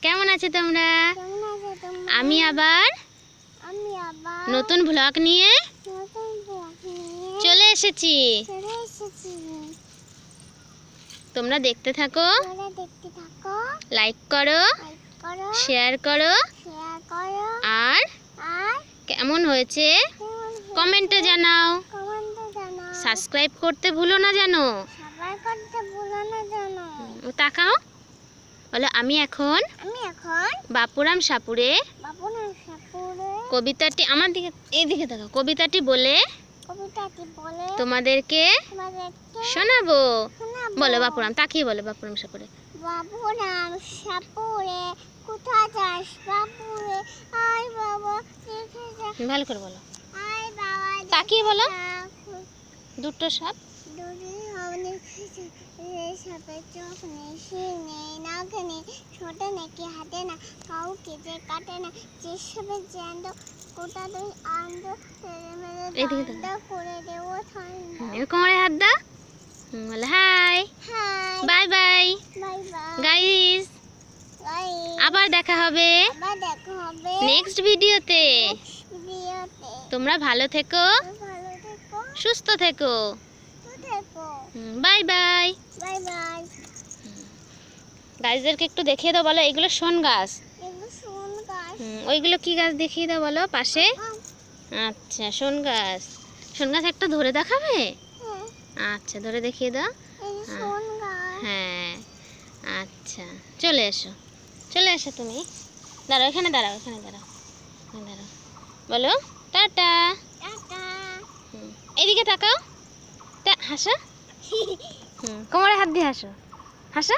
কেমন আছো তোমরা? আমি আবার নতুন ব্লগ নিয়ে চলে এসেছি। তোমরা দেখতে থাকো, লাইক করো, শেয়ার করো, আর কেমন হয়েছে কমেন্টে জানাও। সাবস্ক্রাইব করতে ভুলো না জানো। তাকাও, বলো আমি এখন বাপুরাম সাপুরে কবিতাটি আমার দিকে, এইদিকে তাকাও, কবিতাটি বলে তোমাদেরকে শোনাবো। বলো বাপুরাম, তাকিয়ে বলো বাপুরাম সাপুরে। বাপুরাম সাপুরে কোথায় যাস বাপুরে, আয় বাবা দেখে যা। ভালো করে বলো, আয় বাবা তাকিয়ে বলো। দুটো সাপ, সাপের চোখ নেই, শিং নেই, নাক নেই, ছোটে নাকি হাতে না, কাউকে যে কাটে না, যে সাপের জ্যান্ত কোথা তুই আনন্দ করে দেবো ঠান্ডা। কোমরে হাত দাও, বলো হাই, বাই বাই গাইস। আবার দেখা হবে নেক্সট ভিডিওতে। তোমরা ভালো থেকো, সুস্থ থেকো। Bye bye. গাছদেরকে একটু দেখিয়ে দাও, বলো এগুলো শোন গাছ। ওইগুলো কি গাছ দেখিয়ে দাও বলো পাশে। আচ্ছা শোন গাছ, শোন গাছ একটা ধরে দেখাবে। আচ্ছা ধরে দেখিয়ে দাও। হ্যাঁ আচ্ছা চলে এসো, চলে এসো তুমি। দাঁড়াও এখানে, দাঁড়াও এখানে, দাঁড়াও দাঁড়াও, বলো টাটা। এদিকে তাকাও, হাসো। কোমরে হাত দিয়ে হাসো, হাসো।